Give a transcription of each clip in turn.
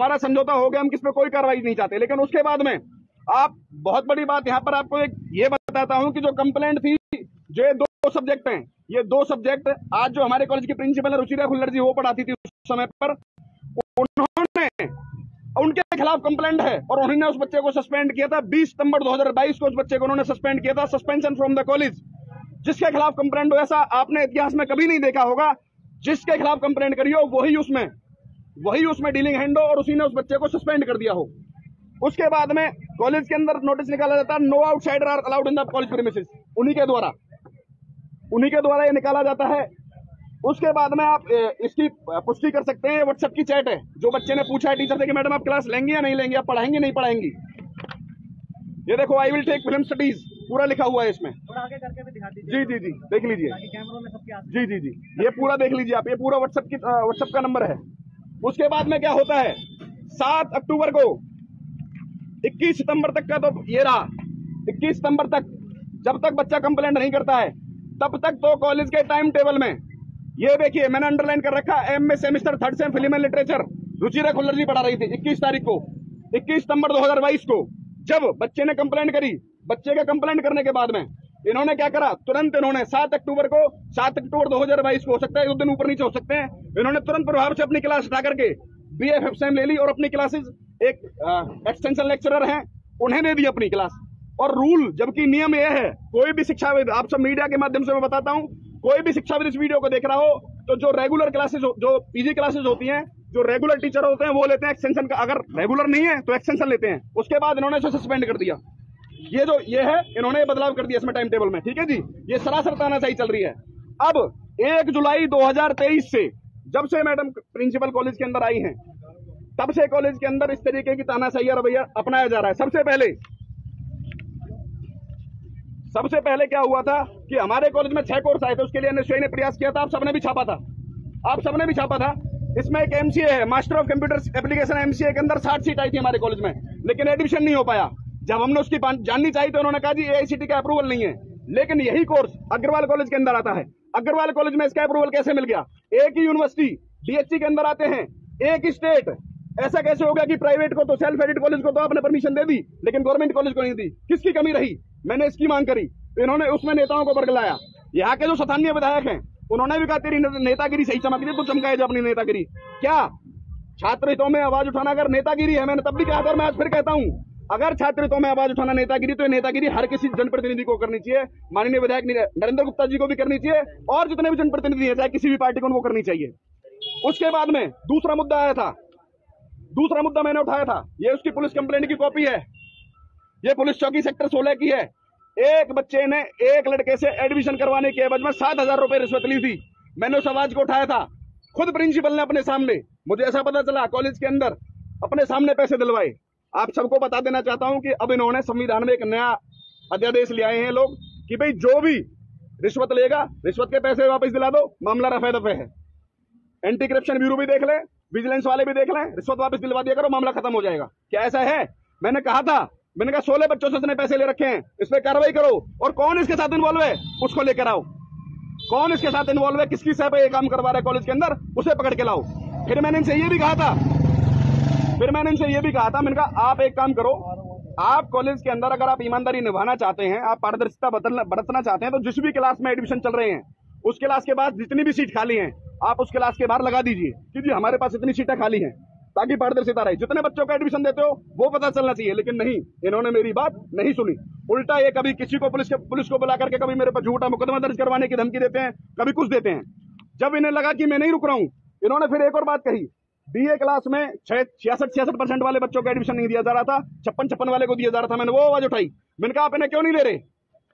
हमारा समझौता हो गया, हम किस पे कोई कार्रवाई नहीं चाहते। लेकिन उसके बाद में आप बहुत बड़ी बात यहाँ पर आपको एक ये बताता हूँ कि जो कंप्लेंट थी, जो ये 2 सब्जेक्ट हैं, ये 2 सब्जेक्ट आज जो हमारे कॉलेज की प्रिंसिपल रुचिरा खुल्लर जी वो पढ़ाती थी उस समय पर, उन्होंने उनके खिलाफ कंप्लेंट है और उन्होंने उस बच्चे को सस्पेंड किया था। 20 सितंबर 2022 को उस बच्चे को उन्होंने सस्पेंड किया था, सस्पेंशन फ्रॉम द कॉलेज। जिसके खिलाफ कंप्लेंट हो, ऐसा आपने इतिहास में कभी नहीं देखा होगा। जिसके खिलाफ कंप्लेंट करी हो वही उसमें डीलिंग हैंड हो और उसी ने उस बच्चे को सस्पेंड कर दिया हो। उसके बाद में कॉलेज के अंदर नोटिस निकाला जाता है, no outsider are allowed in the college premises. उन्हीं के द्वारा ये निकाला जाता है। उसके बाद में आप इसकी पुष्टि कर सकते हैं, व्हाट्सएप की चैट है। जो बच्चे ने पूछा है टीचर से कि मैडम आप क्लास लेंगे या नहीं लेंगे, आप पढ़ाएंगे नहीं पढ़ाएंगे, ये देखो I will take film studies पूरा लिखा हुआ है इसमें। थोड़ा आगे करके भी दिखा दीजिए। जी देख लीजिए, कैमरों में सबके आते जी ये पूरा देख लीजिए आप, ये पूरा व्हाट्सएप का नंबर है। उसके बाद में क्या होता है, 7 अक्टूबर को 21 सितंबर तक का तो ये रहा। 21 सितंबर तक जब तक बच्चा कंप्लेंट नहीं करता है तब तक तो कॉलेज के टाइम टेबल में ये देखिए मैंने अंडरलाइन कर रखा, MA semester 3rd sem film and literature Ruchira Khullar ji पढ़ा रही थी 21 तारीख को, 21 सितंबर 2022 को जब बच्चे ने कंप्लेंट करी। बच्चे का कंप्लेंट करने के बाद में इन्होंने क्या करा, तुरंत इन्होंने 7 अक्टूबर 2022 को हो सकता है 2 दिन ऊपर नीचे हो सकते हैं, इन्होंने तुरंत प्रभाव से अपनी क्लास हटा करके BFM ले ली और अपनी क्लासेस एक एक्सटेंशन लेक्चरर हैं उन्हें दे दी अपनी क्लास। और रूल, जबकि नियम यह है, कोई भी शिक्षाविद, आप सब मीडिया के माध्यम से मैं बताता हूं, कोई भी शिक्षाविद इस वीडियो को देख रहा हो तो जो रेगुलर क्लासेस, जो पीजी क्लासेस होती हैं, जो रेगुलर टीचर होते हैं वो लेते हैं एक्सटेंशन का, अगर रेगुलर नहीं है तो एक्सटेंशन लेते हैं। उसके बाद इन्होंने इसे सस्पेंड कर दिया। ये है, इन्होंने बदलाव कर दिया इसमें टाइम टेबल में, ठीक है जी। ये सरासर तानाशाही चल रही है। अब 1 जुलाई 2023 से जब से मैडम प्रिंसिपल कॉलेज के अंदर आई हैं तब से कॉलेज के अंदर इस तरीके की तानाशाही और रवैया अपनाया जा रहा है। सबसे पहले क्या हुआ था कि हमारे कॉलेज में 6 कोर्स आए थे, उसके लिए एनएसयूआई ने प्रयास किया था, आप सबने भी छापा था। इसमें एक MCA है, master of computer application, MCA के अंदर 60 सीट आई थी हमारे कॉलेज में, लेकिन एडमिशन नहीं हो पाया। जब हमने उसकी जाननी चाहिए तो उन्होंने कहा जी AICTE का अप्रूवल नहीं है। लेकिन यही कोर्स अग्रवाल कॉलेज के अंदर आता है। अग्रवाल कॉलेज में इसका अप्रूवल कैसे मिल गया? एक ही यूनिवर्सिटी DHC के अंदर आते हैं, एक ही स्टेट, ऐसा कैसे हो गया कि प्राइवेट को तो, सेल्फ एडेड कॉलेज को तो आपने परमिशन दे दी लेकिन गवर्नमेंट कॉलेज को नहीं दी? किसकी कमी रही? मैंने इसकी मांग करी, इन्होंने उसमें नेताओं को बरगलाया। यहाँ के जो स्थानीय विधायक हैं उन्होंने भी कहा तेरी नेतागिरी सही चमक रही, तू चमकाए जो अपनी नेतागिरी। क्या छात्र हितों में आवाज उठाना अगर नेतागिरी है? मैंने तब भी कहा था और मैं आज फिर कहता हूँ, अगर छात्र हितों में आवाज उठाना नेतागिरी तो नेतागिरी हर किसी जनप्रतिनिधि को करनी चाहिए। माननीय विधायक नरेंद्र गुप्ता जी को भी करनी चाहिए और जितने भी जनप्रतिनिधि हैं चाहे किसी भी पार्टी को उनको करनी चाहिए। उसके बाद में दूसरा मुद्दा आया था, दूसरा मुद्दा मैंने उठाया था, ये उसकी पुलिस कंप्लेंट की कॉपी है, ये पुलिस चौकी सेक्टर 16 की है। एक बच्चे ने एक लड़के से एडमिशन करवाने के एवज में 7,000 रुपए रिश्वत ली थी। मैंने उस आवाज को उठाया था, खुद प्रिंसिपल ने अपने सामने, मुझे ऐसा पता चला कॉलेज के अंदर, अपने सामने पैसे दिलवाए। आप सबको बता देना चाहता हूं कि अब इन्होंने संविधान में एक नया अध्यादेश ले आए हैं लोग कि भाई जो भी रिश्वत लेगा, रिश्वत के पैसे वापस दिला दो, मामला रफे दफे है। एंटी करप्शन ब्यूरो भी देख ले, विजिलेंस वाले भी देख लें, रिश्वत वापस दिलवा दिया करो, मामला खत्म हो जाएगा। क्या ऐसा है? मैंने कहा था, मैंने कहा 16 बच्चों से इसने पैसे ले रखे हैं, इस पर कार्रवाई करो और कौन इसके साथ इन्वॉल्व है उसको लेकर आओ। कौन इसके साथ इन्वॉल्व है, किसकी सह पे ये काम करवा रहा है कॉलेज के अंदर, उसे पकड़ के लाओ। फिर मैंने इनसे ये भी कहा था, मैंने कहा आप एक काम करो, आप कॉलेज के अंदर अगर आप ईमानदारी निभाना चाहते हैं, आप पारदर्शिता बरतना चाहते हैं, तो जिस भी क्लास में एडमिशन चल रहे हैं उस क्लास के बाद जितनी भी सीट खाली हैं आप उस क्लास के बाहर लगा दीजिए कि जी हमारे पास इतनी सीटें खाली हैं, ताकि पारदर्शिता रहे। जितने बच्चों का एडमिशन देते हो वो पता चलना चाहिए। लेकिन नहीं, इन्होंने मेरी बात नहीं सुनी। उल्टा ये कभी किसी को पुलिस को बुला करके कभी मेरे पर झूठा मुकदमा दर्ज करवाने की धमकी देते हैं, कभी कुछ देते हैं। जब इन्हें लगा कि मैं नहीं रुक रहा हूं, इन्होंने फिर एक और बात कही, BA क्लास में 66% वाले बच्चों को एडमिशन नहीं दिया जा रहा था, 56 वाले को दिया जा रहा था। मैंने वो आवाज उठाई, मैंने कहा आप इन्हें क्यों नहीं दे रहे?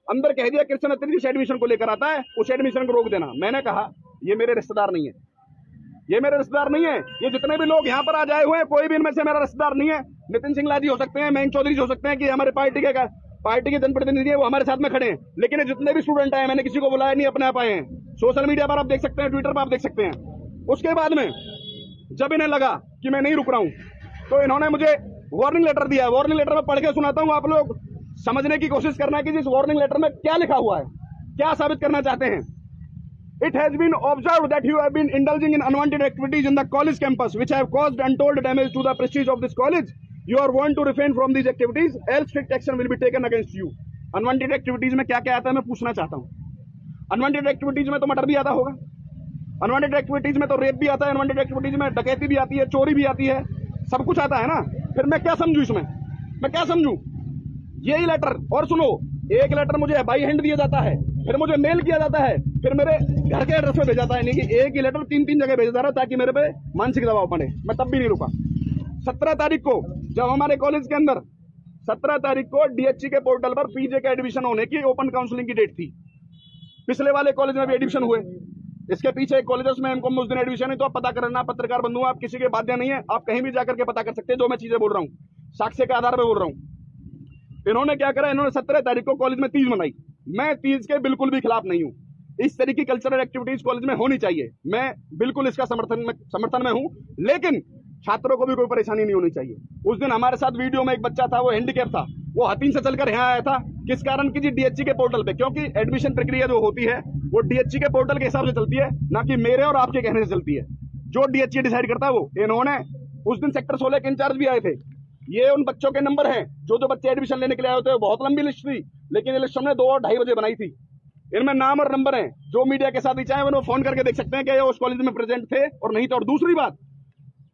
अंदर कह दिया कृष्ण अत्री जिस एडमिशन को लेकर आता है उस एडमिशन को रोक देना। मैंने कहा ये मेरे रिश्तेदार नहीं है, ये मेरे रिश्तेदार नहीं है, ये जितने भी लोग यहाँ पर आ जाए हुए हैं कोई भी इनमें से मेरा रिश्तेदार नहीं है। नितिन सिंगला जी हो सकते हैं, मयंक चौधरी जी हो सकते हैं कि हमारे पार्टी के जनप्रतिनिधि है, वो हमारे साथ में खड़े हैं, लेकिन जितने भी स्टूडेंट आए मैंने किसी को बुलाया नहीं, अपने आप आए हैं। सोशल मीडिया पर आप देख सकते हैं, ट्विटर पर आप देख सकते हैं। उसके बाद में जब इन्हें लगा कि मैं नहीं रुक रहा हूं तो इन्होंने मुझे वार्निंग लेटर दिया। वार्निंग लेटर में पढ़ के सुनाता हूं, आप लोग समझने की कोशिश करना कि जिस वार्निंग लेटर में क्या लिखा हुआ है, क्या साबित करना चाहते हैं। It has been observed that you have been indulging in unwanted activities in the college campus, which have caused untold damage to the prestige of this college. You are warned to refrain from these activities, else strict action will be taken against you. Unwanted activities में क्या क्या आता है मैं पूछना चाहता हूँ. Unwanted activities में तो मर्डर भी आता होगा. Unwanted activities में तो रेप भी आता है. Unwanted activities में डकैती भी आती है, चोरी भी आती है, सब कुछ आता है ना. फिर मैं क्या समझूं इसमें? मैं क्या समझूं? यही लेटर, और सुनो, एक लेटर मुझे बाई हैंड दिया जाता है, फिर मुझे मेल किया जाता है, फिर मेरे घर के एड्रेस पे भेजा जाता है. नहीं कि एक ही लेटर 3-3 जगह भेजा जा रहा है ताकि मेरे पे मानसिक दबाव पड़े. मैं तब भी नहीं रुका. 17 तारीख को जब हमारे कॉलेज के अंदर 17 तारीख को डीएचसी के पोर्टल पर पीजे का एडमिशन होने की ओपन काउंसलिंग की डेट थी. पिछले वाले कॉलेज में भी एडमिशन हुए. इसके पीछे एक कॉलेज उसमें हमको उस दिन एडमिशन है, तो आप पता करना. पत्रकार बंधु, आप किसी के बाध्य नहीं है, आप कहीं भी जाकर के पता कर सकते हैं. जो मैं चीजें बोल रहा हूँ साक्ष्य के आधार पर बोल रहा हूँ. इन्होंने क्या करा, इन्होंने 17 तारीख को कॉलेज में तीज मनाई. मैं तीज के बिल्कुल भी खिलाफ नहीं हूँ. इस तरह की कल्चरल एक्टिविटीज कॉलेज में होनी चाहिए. मैं बिल्कुल इसका समर्थन में हूँ, लेकिन छात्रों को भी कोई परेशानी नहीं होनी चाहिए. उस दिन हमारे साथ वीडियो में एक बच्चा था, वो हैंडीकैप था, वो हथीन से चलकर यहाँ आया था. किस कारण की? जी डीएचसी के पोर्टल पे, क्योंकि एडमिशन प्रक्रिया जो होती है वो डीएचसी के पोर्टल के हिसाब से चलती है, ना कि मेरे और आपके कहने से चलती है. जो डीएचसी डिसाइड करता है वो. इन्होंने उस दिन सेक्टर 16 के इंचार्ज भी आए थे. ये उन बच्चों के नंबर हैं जो बच्चे एडमिशन लेने के लिए आए होते हैं. बहुत लंबी लिस्ट थी, लेकिन ये लिस्ट हमने 2 और 2:30 बजे बनाई थी. इनमें नाम और नंबर हैं. जो मीडिया के साथ ही चाहे वो फोन करके देख सकते हैं कि ये उस कॉलेज में प्रेजेंट थे और नहीं थे. और दूसरी बात,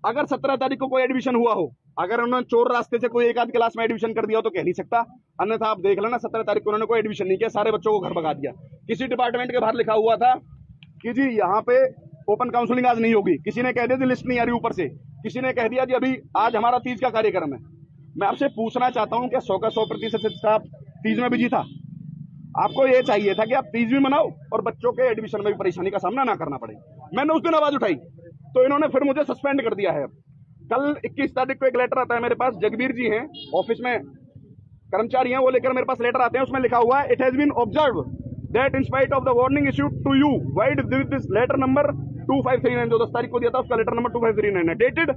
अगर 17 तारीख को कोई एडमिशन हुआ हो, अगर उन्होंने चोर रास्ते से कोई एक आध क्लास में एडमिशन कर दिया हो तो कह नहीं सकता. अन्यथा आप देख लेना, 17 तारीख को उन्होंने कोई एडमिशन नहीं किया, सारे बच्चों को घर भगा दिया. किसी डिपार्टमेंट के बाहर लिखा हुआ था कि जी यहाँ पे ओपन काउंसलिंग आज नहीं होगी. किसी ने कह दिया जी लिस्ट नहीं आ रही ऊपर से. किसी ने कह दिया जी अभी आज हमारा तीज का कार्यक्रम है. मैं आपसे पूछना चाहता हूं कि 100 का 100% स्टाफ तीज में बिजी था. आपको ये चाहिए था कि आप तीज भी मनाओ और बच्चों के एडमिशन में भी परेशानी का सामना ना करना पड़े. मैंने उस दिन आवाज उठाई तो इन्होंने फिर मुझे सस्पेंड कर दिया है. कल 21 तारीख को एक लेटर आता है मेरे पास. जगबीर जी हैं, ऑफिस में कर्मचारी हैं, वो लेकर मेरे पास लेटर आते हैं. उसमें लिखा हुआ है, it has been observe that in spite of the warning issued to you vide with this letter number 2539, जो 10 तारीख को दिया था उसका लेटर नंबर 2539 है, dated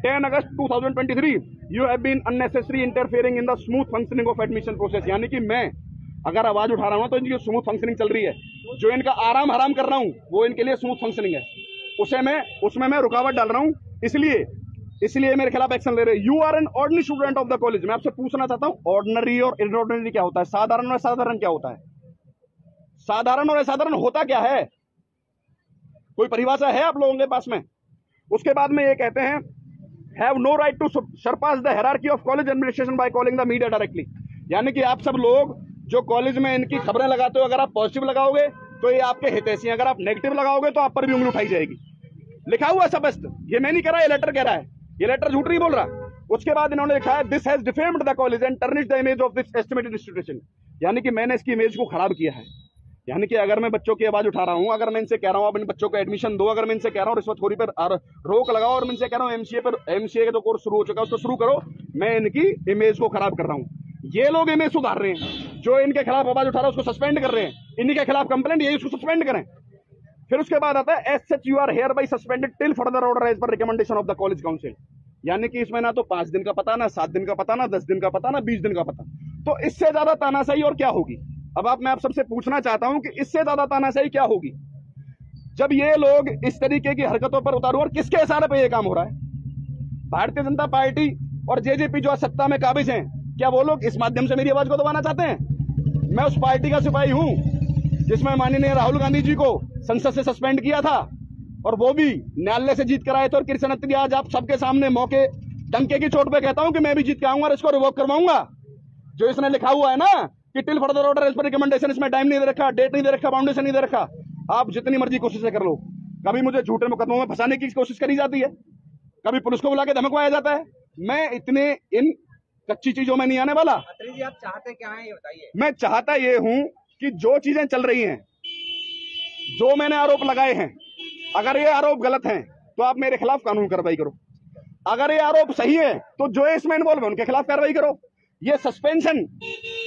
10 August 2023, you have been unnecessary interfering in the smooth functioning of admission process. यानी कि मैं अगर आवाज उठा रहा हूं तो इनकी स्मूथ फंक्शनिंग चल रही है. जो इनका आराम हराम कर रहा हूं वो इनके लिए स्मूथ फंक्शनिंग है. उसमें मैं रुकावट डाल रहा हूं. इसलिए मेरे खिलाफ एक्शन ले रहे. You are an ordinary student of the college. मैं आपसे पूछना चाहता हूं, ऑर्डिनरी और इनऑर्डिनरी क्या होता है? साधारण और असाधारण क्या होता है? साधारण और असाधारण होता क्या है? कोई परिभाषा है आप लोगों के पास में? उसके बाद में ये कहते हैं, have no right to surpass the hierarchy of college administration by calling the media directly. यानी कि आप सब लोग जो कॉलेज में इनकी खबरें लगाते हो, अगर आप पॉजिटिव लगाओगे तो ये आपके हितैषी, अगर आप नेगेटिव लगाओगे तो आप पर भी उंगली उठाई जाएगी. लिखा हुआ स्पष्ट. ये मैं नहीं कह रहा, ये लेटर कह रहा है. ये लेटर झूठ नहीं बोल रहा. उसके बाद इन्होंने लिखा है, this has defamed the college and tarnished the image of this estimated institution. यानी कि मैंने इसकी इमेज को खराब किया है. यानी कि अगर मैं बच्चों की आवाज उठा रहा हूं, अगर मैं इनसे कह रहा हूं अपने बच्चों को एडमिशन दो, अगर मैं इनसे कह रहा हूं रिश्वतखोरी पर रोक लगाओ, और मैं इनसे कह रहा हूं एमसीए का जो कोर्स शुरू हो चुका है उसको शुरू करो, मैं इनकी इमेज को खराब कर रहा हूं. ये लोग इमेज सुधार रहे हैं. जो इनके खिलाफ आवाज उठा रहा है उसको सस्पेंड कर रहे हैं. इन्हीं के खिलाफ कंप्लेंट, यही उसको सस्पेंड करें. फिर उसके बाद आता है, as such you are hereby suspended till further order as per recommendation of the college council. यानी कि इसमें ना तो 5 दिन का पता, ना 7 दिन का पता, ना 10 दिन का पता, ना 20 दिन का पता. तो इससे ज्यादा तानाशाही और क्या होगी? अब मैं आप सबसे पूछना चाहता हूं कि इससे ज्यादा तानाशाही क्या होगी जब ये लोग इस तरीके की हरकतों पर उतारू. और किसके इशारे पे ये काम हो रहा है? भारतीय जनता पार्टी और जेजेपी जो सत्ता में काबिज हैं, क्या वो लोग इस माध्यम से मेरी आवाज को दबाना चाहते हैं? मैं उस पार्टी का सिपाही हूं जिसमें माननीय राहुल गांधी जी को संसद से सस्पेंड किया था, और वो भी न्यायालय से जीत कर आए थे. और कृष्ण अत्री आज आप सबके सामने मौके डंके की चोट पे कहता हूं कि मैं भी जीत के आऊंगा और इसको रिवोक करवाऊंगा. जो इसने लिखा हुआ है ना कि till further order as per recommendation, इसमें टाइम नहीं दे रखा, डेट नहीं दे रखा, बाउंडेशन नहीं दे रखा. आप जितनी मर्जी कोशिशें कर लो. कभी मुझे झूठे मुकदमों में फंसाने की कोशिश करी जाती है, कभी पुलिस को बुला के धमकवाया जाता है. मैं इतने इन कच्ची चीजों में नहीं आने वाला. जी आप चाहते क्या है ये बताइए. मैं चाहता ये हूं कि जो चीजें चल रही हैं, जो मैंने आरोप लगाए हैं, अगर ये आरोप गलत हैं तो आप मेरे खिलाफ कानून कार्रवाई करो. अगर ये आरोप सही है तो जो इसमें इन्वॉल्व है उनके खिलाफ कार्रवाई करो. ये सस्पेंशन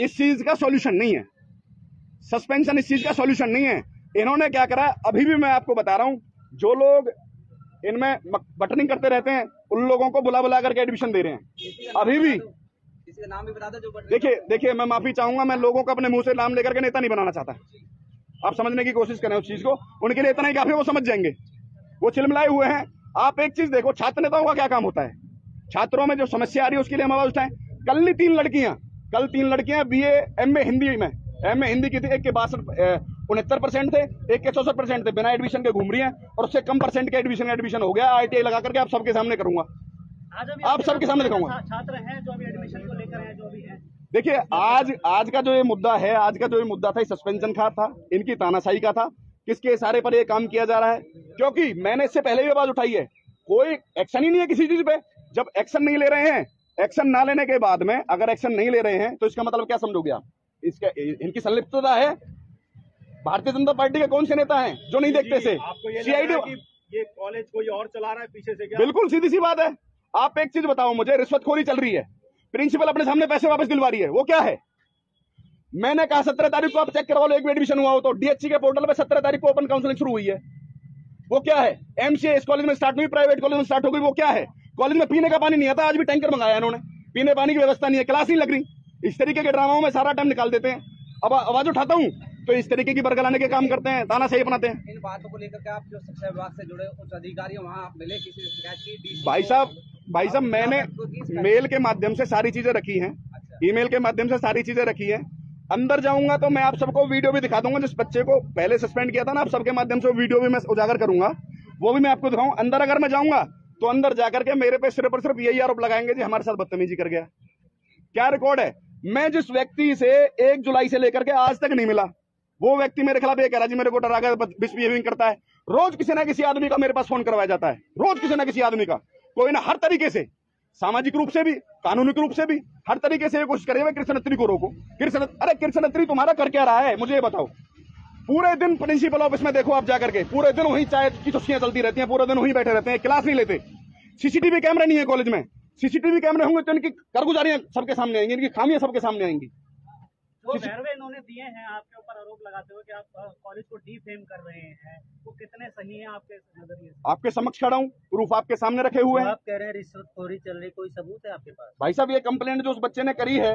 इस चीज का सॉल्यूशन नहीं है. सस्पेंशन इस चीज का सॉल्यूशन नहीं है. इन्होंने क्या करा, अभी भी मैं आपको बता रहा हूं, जो लोग इनमें बटनिंग करते रहते हैं उन लोगों को बुला बुला करके एडमिशन दे रहे हैं. अभी भी नाम भी बता दो. जो देखिए मैं माफी चाहूंगा, मैं लोगों को अपने मुंह से नाम लेकर के नेता नहीं बनाना चाहता. आप समझने की कोशिश करें उस चीज को, उनके लिए इतना ही काफी, वो समझ जाएंगे, वो चिलमिलाए हुए हैं। आप एक चीज देखो, छात्र नेताओं का क्या काम होता है, छात्रों में जो समस्या आ रही है उसके लिए हम आवाज उठाएं। कल 3 लड़कियां BA MA हिंदी में, MA हिंदी की थी, एक के 69% थे, एक के 64% थे, बिना एडमिशन के घूम रही हैं, और उससे कम परसेंट के एडमिशन हो गया। ITI लगा करके आप सबके सामने करूंगा, आप सबके सामने दिखाऊंगा। छात्र हैं जो अभी एडमिशन को लेकर हैं, जो भी हैं। देखिए, आज का जो ये मुद्दा है, आज का जो ये मुद्दा था, सस्पेंशन का था, इनकी तानाशाही का था, किसके इशारे पर ये काम किया जा रहा है, क्योंकि मैंने इससे पहले भी आवाज उठाई है, कोई एक्शन ही नहीं है किसी चीज पे। जब एक्शन नहीं ले रहे हैं, एक्शन ना लेने के बाद में अगर एक्शन नहीं ले रहे हैं तो इसका मतलब क्या समझोगे आप? इसका इनकी संलिप्तता है। भारतीय जनता पार्टी के कौन से नेता हैं जो नहीं देखते से? CID ये कॉलेज कोई और चला रहा है पीछे से क्या? बिल्कुल सीधी सी बात है। आप एक चीज बताओ मुझे, रिश्वतखोरी चल रही है, प्रिंसिपल अपने सामने पैसे वापस दिलवा रही है, वो क्या है? मैंने कहा 17 तारीख को आप चेक करवा लो, एक भी एडमिशन हुआ हो तो। DHC के पोर्टल पे 17 तारीख को ओपन काउंसलिंग शुरू हुई है, वो क्या है? MCA इस कॉलेज में स्टार्ट हुई, प्राइवेट कॉलेज में स्टार्ट हो गई, वो क्या है? कॉलेज में पीने का पानी नहीं आता, आज भी टैंकर मंगाया इन्होंने, पीने पानी की व्यवस्था नहीं है, क्लास नहीं लग रही। इस तरीके के ड्रामाओं में सारा टाइम निकाल देते हैं। अब आवाज उठाता हूं तो इस तरीके की बरगलाने के काम करते हैं, ताना सही अपनाते हैं। इन बातों को लेकर के आप जो शिक्षा विभाग से जुड़े उच्च अधिकारी वहाँ मिले, किसी से शिकायत की? भाई साहब मैंने मेल के माध्यम से सारी चीजें रखी हैं, ईमेल के माध्यम से सारी चीजें रखी हैं। अंदर जाऊंगा तो मैं आप सबको वीडियो भी दिखा दूंगा, जिस बच्चे को पहले सस्पेंड किया था ना, आप सबके माध्यम से वीडियो भी मैं उजागर करूंगा, वो भी मैं आपको दिखाऊं। अंदर अगर मैं जाऊंगा तो अंदर जाकर के मेरे पे सिर्फ और सिर्फ यही आरोप लगाएंगे जी हमारे साथ बदतमीजी कर गया। क्या रिकॉर्ड है? मैं जिस व्यक्ति से 1 जुलाई से लेकर के आज तक नहीं मिला, वो व्यक्ति मेरे खिलाफ ये कह रहा जी मेरे को डरा कर मिसबिहेविंग करता है। रोज किसी ना किसी आदमी का मेरे पास फोन करवाया जाता है, रोज किसी ना किसी आदमी का, कोई ना, हर तरीके से, सामाजिक रूप से भी, कानूनी रूप से भी, हर तरीके से कोशिश करे कृष्ण अत्री को रोको। अरे कृष्ण अत्री तुम्हारा कर क्या रहा है मुझे ये बताओ? पूरे दिन प्रिंसिपल ऑफिस में देखो आप जाकर के, पूरे दिन वहीं चाय की चुस्कियां चलती रहती हैं, पूरे दिन वहीं बैठे रहते हैं, क्लास नहीं लेते। CCTV कैमरे नहीं है कॉलेज में, CCTV कैमरे होंगे तो इनकी कारगुजारियां सबके सामने आएंगी, इनकी खामियां सबके सामने आएंगी। वो बहरवे इन्होंने दिए हैं आपके ऊपर आरोप लगाते हुए कि आप कॉलेज को डिफेम कर रहे हैं, वो कितने सही हैं आपके नजरिए से? आपके समक्ष खड़ा हूं, प्रूफ आपके सामने रखे हुए हैं। आप कह रहे हैं रिश्वतखोरी चल रही, कोई सबूत है आपके पास? भाई साहब, ये कंप्लेंट जो उस बच्चे ने करी है,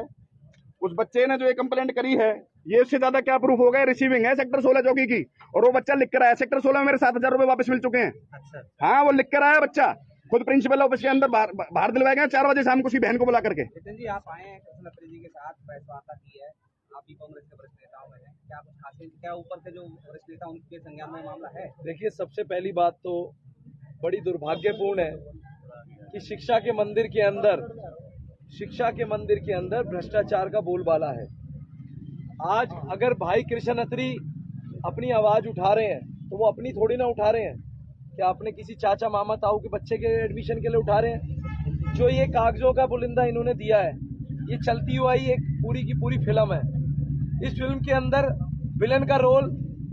उस बच्चे ने जो ये कंप्लेंट करी है, ये उससे ज्यादा क्या प्रूफ हो गया? रिसीविंग है सेक्टर 16 चौकी की, और वो बच्चा लिख कर आया सेक्टर 16 में मेरे 7,000 रुपए वापस मिल चुके हैं। अच्छा। हाँ, वो लिख कर आया बच्चा, खुद प्रिंसिपल ऑफिस के अंदर बाहर दिलवाया गया 4 बजे शाम को उसकी बहन को बुला करके। नितिन जी, आप आए हैं कृष्ण अत्री जी के साथ, प्रेस वार्ता की है, आप भी कांग्रेस के वरिष्ठ नेताओं में हैं, क्या कुछ खास, क्या ऊपर से जो वरिष्ठ नेता उनके संज्ञान में मामला है? देखिए, सबसे पहली बात तो बड़ी दुर्भाग्यपूर्ण है कि शिक्षा के मंदिर के अंदर भ्रष्टाचार का बोलबाला है। आज अगर भाई कृष्ण अत्री अपनी आवाज उठा रहे हैं तो वो अपनी थोड़ी ना उठा रहे हैं, क्या अपने किसी चाचा मामा ताऊ के बच्चे के एडमिशन के लिए उठा रहे हैं? जो ये कागजों का बुलिंदा इन्होंने दिया है, ये चलती हुई एक पूरी की पूरी फिल्म है। इस फिल्म के अंदर विलन का रोल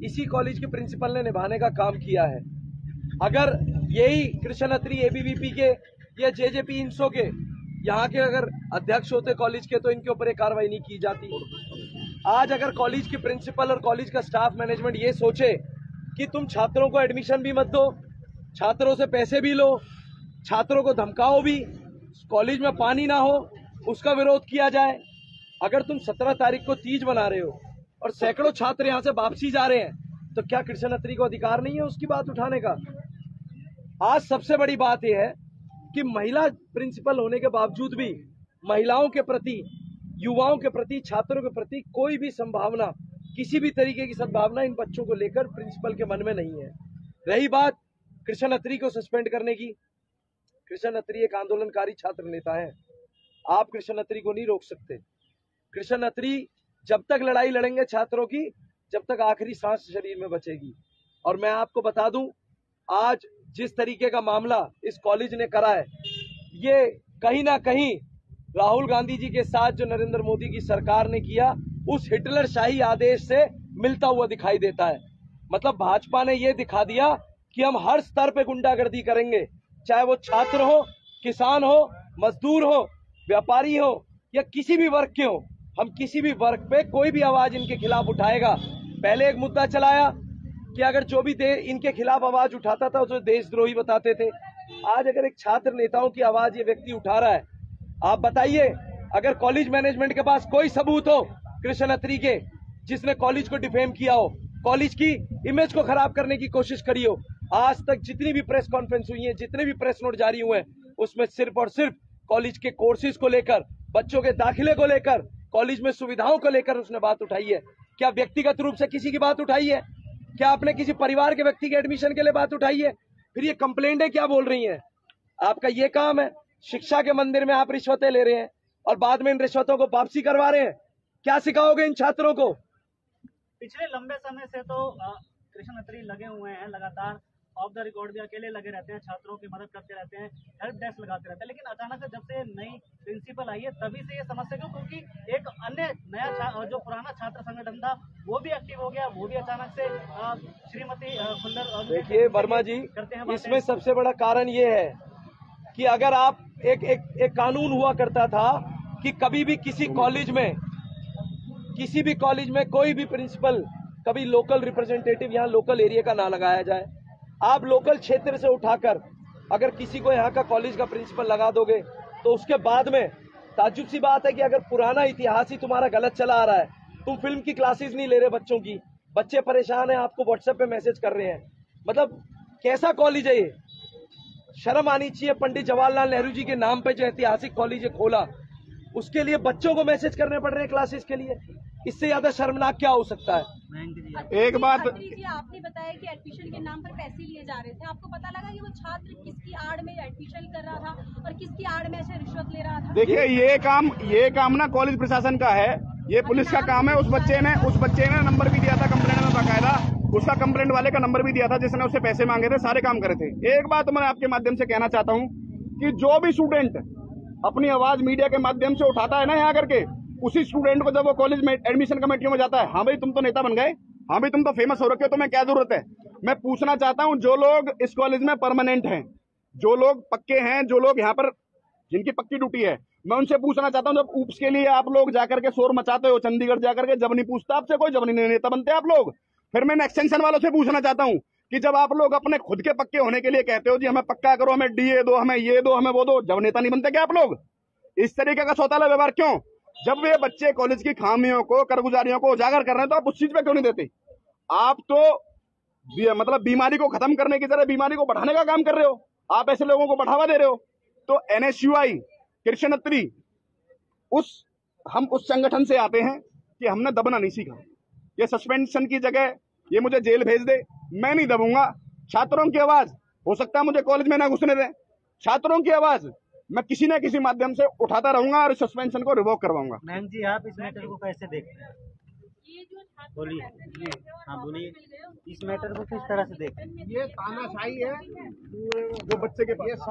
इसी कॉलेज के प्रिंसिपल ने निभाने का काम किया है। अगर यही कृष्ण अत्री ABVP के या JJP इंसो के यहाँ के अगर अध्यक्ष होते कॉलेज के, तो इनके ऊपर एक कार्रवाई नहीं की जाती। आज अगर कॉलेज के प्रिंसिपल और कॉलेज का स्टाफ मैनेजमेंट ये सोचे कि तुम छात्रों को एडमिशन भी मत दो, छात्रों से पैसे भी लो, छात्रों को धमकाओ भी, कॉलेज में पानी ना हो उसका विरोध किया जाए। अगर तुम 17 तारीख को तीज मना रहे हो और सैकड़ों छात्र यहाँ से वापसी जा रहे हैं, तो क्या कृष्ण अत्री को अधिकार नहीं है उसकी बात उठाने का? आज सबसे बड़ी बात यह है कि महिला प्रिंसिपल होने के बावजूद भी महिलाओं के प्रति, युवाओं के प्रति, छात्रों के प्रति कोई भी संभावना, किसी भी तरीके की सद्भावना इन बच्चों को लेकर प्रिंसिपल के मन में नहीं है। रही बात कृष्ण अत्री को सस्पेंड करने की, कृष्ण अत्री एक आंदोलनकारी छात्र नेता है, आप कृष्ण अत्री को नहीं रोक सकते। कृष्ण अत्री जब तक लड़ाई लड़ेंगे छात्रों की, जब तक आखिरी सांस शरीर में बचेगी। और मैं आपको बता दूं, आज जिस तरीके का मामला इस कॉलेज ने करा है, ये कहीं ना कहीं राहुल गांधी जी के साथ जो नरेंद्र मोदी की सरकार ने किया, उस हिटलर शाही आदेश से मिलता हुआ दिखाई देता है। मतलब भाजपा ने ये दिखा दिया कि हम हर स्तर पे गुंडागर्दी करेंगे, चाहे वो छात्र हो, किसान हो, मजदूर हो, व्यापारी हो या किसी भी वर्ग के हो। हम किसी भी वर्ग पे कोई भी आवाज इनके खिलाफ उठाएगा। पहले एक मुद्दा चलाया कि अगर जो भी इनके खिलाफ आवाज उठाता था उसे देशद्रोही बताते थे। आज अगर एक छात्र नेताओं की आवाज ये व्यक्ति उठा रहा है, आप बताइए, अगर कॉलेज मैनेजमेंट के पास कोई सबूत हो कृष्ण अत्री के जिसने कॉलेज को डिफेम किया हो, कॉलेज की इमेज को खराब करने की कोशिश करी हो। आज तक जितनी भी प्रेस कॉन्फ्रेंस हुई है, जितने भी प्रेस नोट जारी हुए हैं, उसमें सिर्फ और सिर्फ कॉलेज के कोर्सेज को लेकर, बच्चों के दाखिले को लेकर, कॉलेज में सुविधाओं को लेकर उसने बात उठाई है। क्या व्यक्तिगत रूप से किसी की बात उठाई है? क्या आपने किसी परिवार के व्यक्ति के एडमिशन के लिए बात उठाई है? फिर ये कंप्लेंटें क्या बोल रही हैं? आपका ये काम है, शिक्षा के मंदिर में आप रिश्वतें ले रहे हैं और बाद में इन रिश्वतों को वापसी करवा रहे हैं। क्या सिखाओगे इन छात्रों को? पिछले लंबे समय से तो कृष्ण अत्री लगे हुए हैं, लगातार ऑफ द रिकॉर्ड भी अकेले लगे रहते हैं, छात्रों की मदद करते रहते हैं, हेल्प डेस्क लगाते रहते हैं। लेकिन अचानक से जब से नई प्रिंसिपल आई है तभी से ये समस्या क्यों? क्योंकि एक अन्य नया जो पुराना छात्र संगठन था वो भी एक्टिव हो गया, वो भी अचानक से श्रीमती खुल्लर। देखिए वर्मा जी, इसमें सबसे बड़ा कारण ये है कि अगर आप एक कानून हुआ करता था कि कभी भी किसी भी कॉलेज में कोई भी प्रिंसिपल, कभी लोकल रिप्रेजेंटेटिव यहाँ लोकल एरिया का ना लगाया जाए। आप लोकल क्षेत्र से उठाकर अगर किसी को यहाँ का कॉलेज का प्रिंसिपल लगा दोगे तो उसके बाद में ताज्जुब सी बात है कि अगर पुराना इतिहास ही तुम्हारा गलत चला आ रहा है, तुम फिल्म की क्लासेस नहीं ले रहे बच्चों की, बच्चे परेशान हैं, आपको व्हाट्सएप पे मैसेज कर रहे हैं, मतलब कैसा कॉलेज है ये? शर्म आनी चाहिए। पंडित जवाहरलाल नेहरू जी के नाम पे जो ऐतिहासिक कॉलेज खोला, उसके लिए बच्चों को मैसेज करने पड़ रहे हैं क्लासेस के लिए। इससे ज्यादा शर्मनाक क्या हो सकता है? एक बात आपने बताया कि एडमिशन के नाम पर पैसे लिए जा रहे थे, आपको पता लगा कि वो छात्र किसकी आड़ में एडमिशन कर रहा था और किसकी आड़ में ऐसे रिश्वत ले रहा था? देखिए, ये काम ना कॉलेज प्रशासन का है, ये पुलिस का काम है। उस बच्चे ने नंबर भी दिया था कंप्लेंट में, बाकायदा उसका कंप्लेंट वाले का नंबर भी दिया था जिसने उससे पैसे मांगे थे, सारे काम करे थे। एक बात मैं आपके माध्यम से कहना चाहता हूँ कि जो भी स्टूडेंट अपनी आवाज मीडिया के माध्यम से उठाता है ना यहाँ करके, उसी स्टूडेंट को जब वो कॉलेज में एडमिशन कमेटियों में जाता है, हाँ भाई तुम तो नेता बन गए, हाँ भाई तुम तो फेमस हो रखे हो, तुम्हें क्या जरूरत है? मैं पूछना चाहता हूँ, जो लोग इस कॉलेज में परमानेंट हैं, जो लोग पक्के हैं, जो लोग यहाँ पर जिनकी पक्की ड्यूटी है, मैं उनसे पूछना चाहता हूँ, जब ऊप्स के लिए आप लोग जाकर के शोर मचाते हो चंडीगढ़ जाकर के, जब नहीं पूछता आपसे कोई, जब नहीं नेता बनते आप लोग। फिर मैं एक्सटेंशन वालों से पूछना चाहता हूँ कि जब आप लोग अपने खुद के पक्के होने के लिए कहते हो जी हमें पक्का करो, हमें डीए दो, हमें ये दो, हमें वो दो, जब नेता नहीं बनते क्या आप लोग? इस तरीके का सौताला व्यवहार क्यों? जब वे बच्चे कॉलेज की खामियों को, कारगुजारियों को उजागर कर रहे हैं तो आप उस चीज पे क्यों नहीं देते? आप तो मतलब बीमारी को खत्म करने की तरह बीमारी को बढ़ाने का काम कर रहे हो। आप ऐसे लोगों को बढ़ावा दे रहे हो। तो एनएसयूआई कृष्ण अत्री हम उस संगठन से आते हैं कि हमने दबना नहीं सीखा। ये सस्पेंशन की जगह ये मुझे जेल भेज दे, मैं नहीं दबूंगा। छात्रों की आवाज हो सकता है मुझे कॉलेज में ना घुसने दें, छात्रों की आवाज मैं किसी न किसी माध्यम से उठाता रहूंगा और सस्पेंशन को रिवोक करवाऊंगा। मैम जी, आप इस मैटर को कैसे देखते हैं? बोलिए। हाँ बोलिए, इस मैटर को किस तरह से देखते हैं? ये तानाशाही है जो बच्चे के पास